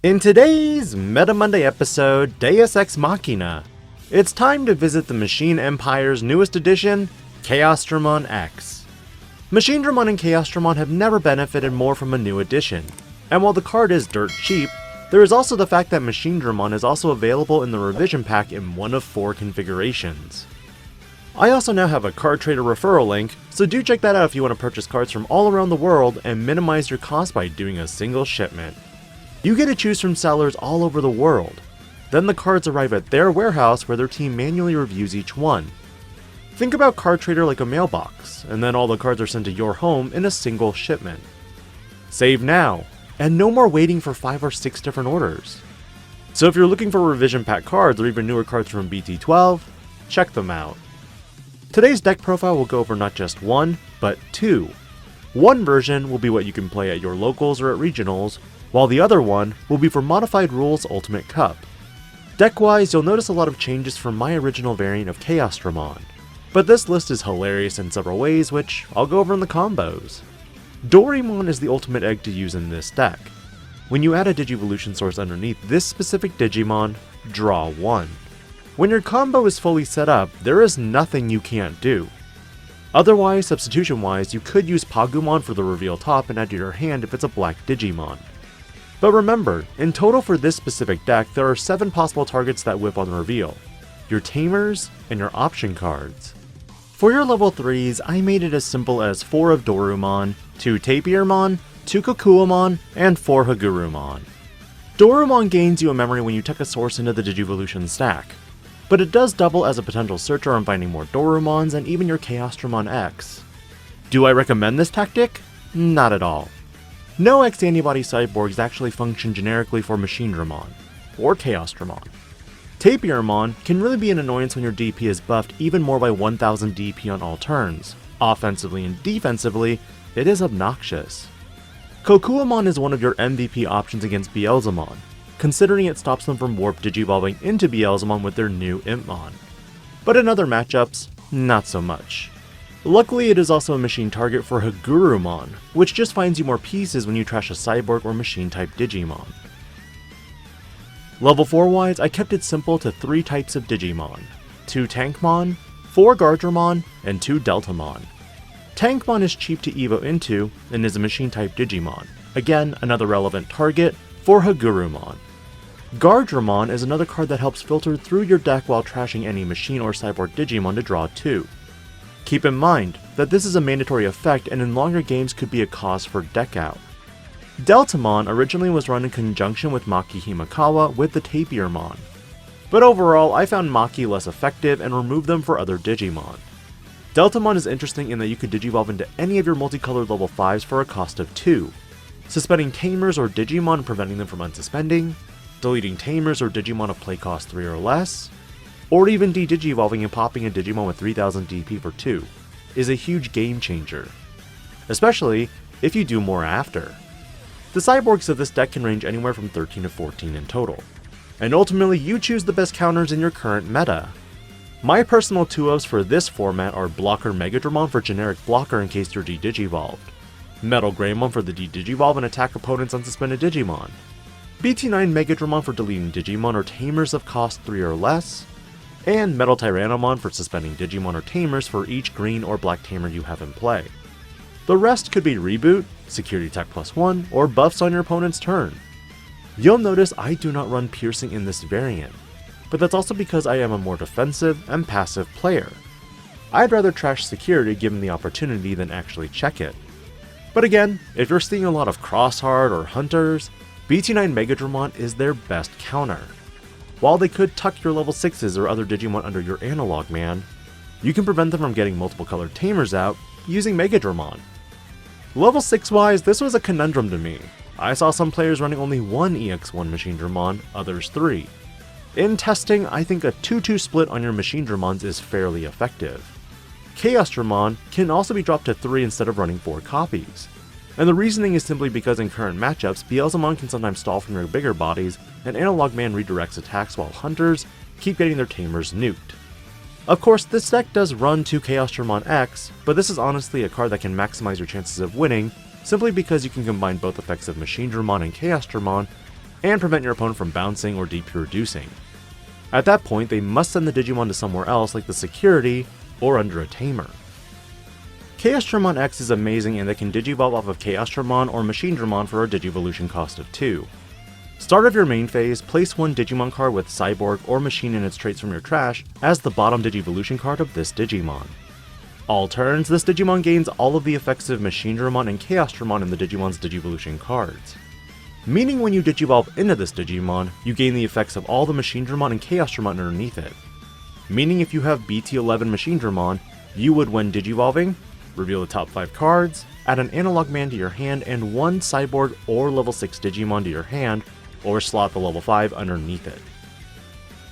In today's Meta Monday episode, Deus Ex Machina, it's time to visit the Machine Empire's newest edition, Chaosdramon X. Machinedramon and Chaosdramon have never benefited more from a new edition, and while the card is dirt cheap, there is also the fact that Machinedramon is also available in the revision pack in one of 4 configurations. I also now have a card trader referral link, so do check that out if you want to purchase cards from all around the world and minimize your cost by doing a single shipment. You get to choose from sellers all over the world. Then the cards arrive at their warehouse where their team manually reviews each one. Think about Card Trader like a mailbox, and then all the cards are sent to your home in a single shipment. Save now, and no more waiting for 5 or 6 different orders. So if you're looking for revision pack cards or even newer cards from BT12, check them out. Today's deck profile will go over not just one, but 2. One version will be what you can play at your locals or at regionals, while the other one will be for Modified Rules Ultimate Cup. Deck-wise, you'll notice a lot of changes from my original variant of Chaosdramon, but this list is hilarious in several ways, which I'll go over in the combos. Doraemon is the ultimate egg to use in this deck. When you add a Digivolution source underneath this specific Digimon, draw 1. When your combo is fully set up, there is nothing you can't do. Otherwise, substitution-wise, you could use Pagumon for the reveal top and add to your hand if it's a black Digimon. But remember, in total for this specific deck, there are 7 possible targets that whip on reveal: your Tamers and your option cards. For your level 3s, I made it as simple as 4 of Dorumon, 2 Tapirmon, 2 Kokuamon, and 4 Hagurumon. Dorumon gains you a memory when you tuck a source into the Digivolution stack, but it does double as a potential searcher on finding more Dorumons and even your Chaosdramon X. Do I recommend this tactic? Not at all. No x-antibody cyborgs actually function generically for Machinedramon, or Chaosdramon. Tapirmon can really be an annoyance when your DP is buffed even more by 1000 DP on all turns. Offensively and defensively, it is obnoxious. Kokuamon is one of your MVP options against Beelzemon, considering it stops them from warp digivolving into Beelzemon with their new Impmon. But in other matchups, not so much. Luckily, it is also a machine target for Hagurumon, which just finds you more pieces when you trash a cyborg or machine-type Digimon. Level 4-wise, I kept it simple to 3 types of Digimon: 2 Tankmon, 4 Guardramon, and 2 Deltamon. Tankmon is cheap to evo into, and is a machine-type Digimon, again another relevant target for Hagurumon. Guardramon is another card that helps filter through your deck while trashing any machine or cyborg Digimon to draw 2. Keep in mind that this is a mandatory effect and in longer games could be a cause for deck out. Deltamon originally was run in conjunction with Maki Himekawa with the Tapirmon, but overall I found Maki less effective and removed them for other Digimon. Deltamon is interesting in that you could digivolve into any of your multicolored level 5s for a cost of 2, suspending Tamers or Digimon and preventing them from unsuspending, deleting Tamers or Digimon of play cost 3 or less, or even de-digivolving and popping a Digimon with 3000 DP for 2, is a huge game changer, especially if you do more after. The cyborgs of this deck can range anywhere from 13 to 14 in total, and ultimately you choose the best counters in your current meta. My personal 2-ofs for this format are Blocker Megadramon for generic blocker in case you're de-digivolved, Metal Greymon for the de-digivolve and attack opponents unsuspended Digimon, BT9 Megadramon for deleting Digimon or Tamers of cost 3 or less, and Metal Tyrannomon for suspending Digimon or Tamers for each green or black Tamer you have in play. The rest could be Reboot, Security Tech +1, or buffs on your opponent's turn. You'll notice I do not run Piercing in this variant, but that's also because I am a more defensive and passive player. I'd rather trash Security given the opportunity than actually check it. But again, if you're seeing a lot of Xros Heart or Hunters, BT9 Megadramon is their best counter. While they could tuck your level 6s or other Digimon under your Analog Man, you can prevent them from getting multiple colored Tamers out using Megadramon. Level 6-wise, this was a conundrum to me. I saw some players running only 1 EX1 Machinedramon, others 3. In testing, I think a 2-2 split on your Machinedramons is fairly effective. Chaosdramon can also be dropped to 3 instead of running 4 copies. And the reasoning is simply because in current matchups, Beelzemon can sometimes stall from your bigger bodies, and Analog Man redirects attacks while Hunters keep getting their Tamers nuked. Of course, this deck does run 2 Chaosdramon X, but this is honestly a card that can maximize your chances of winning, simply because you can combine both effects of Machinedramon and Chaosdramon and prevent your opponent from bouncing or DP reducing. At that point, they must send the Digimon to somewhere else like the security or under a tamer. Chaosdramon X is amazing and they can Digivolve off of Chaosdramon or Machinedramon for a Digivolution cost of 2. Start of your main phase, place one Digimon card with Cyborg or Machine and its traits from your trash as the bottom Digivolution card of this Digimon. All turns, this Digimon gains all of the effects of Machinedramon and Chaosdramon in the Digimon's Digivolution cards. Meaning when you Digivolve into this Digimon, you gain the effects of all the Machinedramon and Chaosdramon underneath it. Meaning if you have BT11 Machinedramon, you would, when Digivolving, reveal the top 5 cards, add an Analog Man to your hand and one Cyborg or level 6 Digimon to your hand, or slot the level 5 underneath it.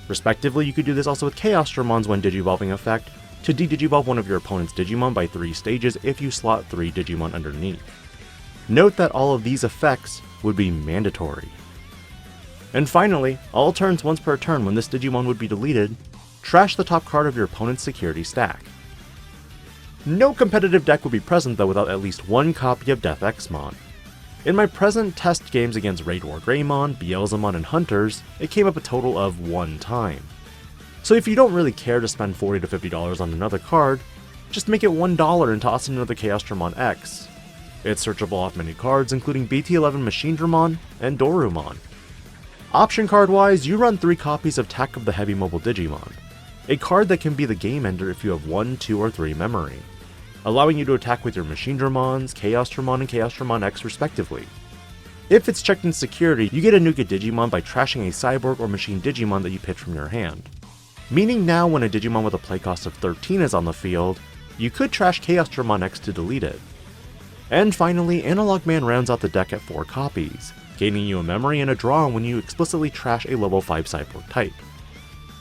Respectively, you could do this also with Chaosdramon's when Digivolving effect, to de-Digivolve one of your opponent's Digimon by 3 stages if you slot 3 Digimon underneath. Note that all of these effects would be mandatory. And finally, all turns once per turn when this Digimon would be deleted, trash the top card of your opponent's security stack. No competitive deck would be present though without at least one copy of Death Xmon. In my present test games against Raid Wargreymon, Beelzemon, and Hunters, it came up a total of 1 time. So if you don't really care to spend $40 to $50 on another card, just make it $1 and toss in another Chaosdramon X. It's searchable off many cards including BT11 Machinedramon and Dorumon. Option card wise, you run 3 copies of Attack of the Heavy Mobile Digimon, a card that can be the game ender if you have 1, 2, or 3 memory, allowing you to attack with your Machinedramons, Chaosdramon, and Chaosdramon X respectively. If it's checked in security, you get a Nuka Digimon by trashing a Cyborg or Machine Digimon that you pitch from your hand. Meaning now when a Digimon with a play cost of 13 is on the field, you could trash Chaosdramon X to delete it. And finally, Analog Man rounds out the deck at 4 copies, gaining you a memory and a draw when you explicitly trash a level 5 Cyborg type.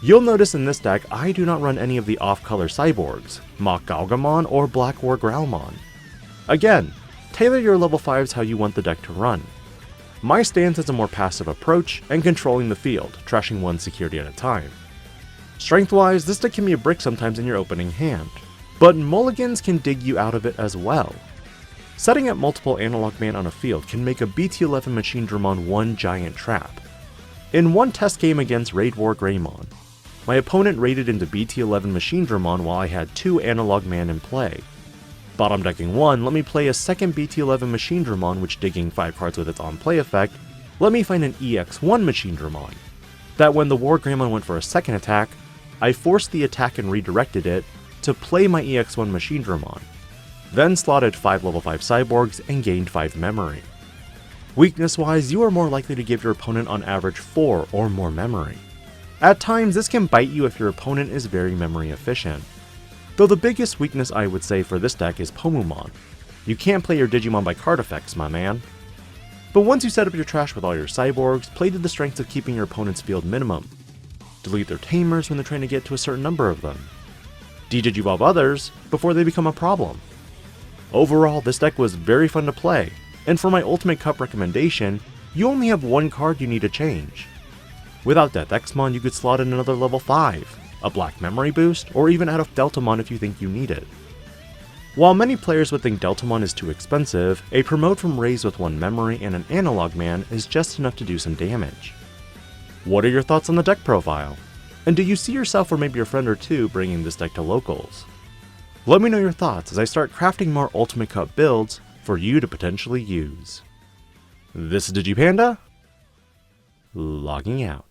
You'll notice in this deck I do not run any of the off-color Cyborgs, Mock Galgamon or Black Wargreymon. Again, tailor your level 5s how you want the deck to run. My stance is a more passive approach and controlling the field, trashing one security at a time. Strength-wise, this deck can be a brick sometimes in your opening hand, but mulligans can dig you out of it as well. Setting up multiple Analog Man on a field can make a BT11 Machinedramon one giant trap. In one test game against Raid Wargreymon, my opponent raided into BT11 Machinedramon while I had 2 Analog Man in play. Bottom decking 1 let me play a second BT11 Machinedramon which, digging 5 cards with its on-play effect, let me find an EX1 Machinedramon. That when the Wargreymon went for a second attack, I forced the attack and redirected it to play my EX1 Machinedramon, then slotted 5 level 5 Cyborgs and gained 5 memory. Weakness wise, you are more likely to give your opponent on average 4 or more memory. At times this can bite you if your opponent is very memory efficient. Though the biggest weakness I would say for this deck is Pomumon. You can't play your Digimon by card effects, my man. But once you set up your trash with all your Cyborgs, play to the strengths of keeping your opponent's field minimum. Delete their Tamers when they're trying to get to a certain number of them. De-Digivolve others before they become a problem. Overall, this deck was very fun to play, and for my Ultimate Cup recommendation, you only have 1 card you need to change. Without Death Xmon, you could slot in another level 5, a Black Memory boost, or even add a Deltamon if you think you need it. While many players would think Deltamon is too expensive, a promote from Raise with 1 memory and an Analog Man is just enough to do some damage. What are your thoughts on the deck profile? And do you see yourself or maybe your friend or two bringing this deck to locals? Let me know your thoughts as I start crafting more Ultimate Cup builds for you to potentially use. This is Digi-Panda, logging out.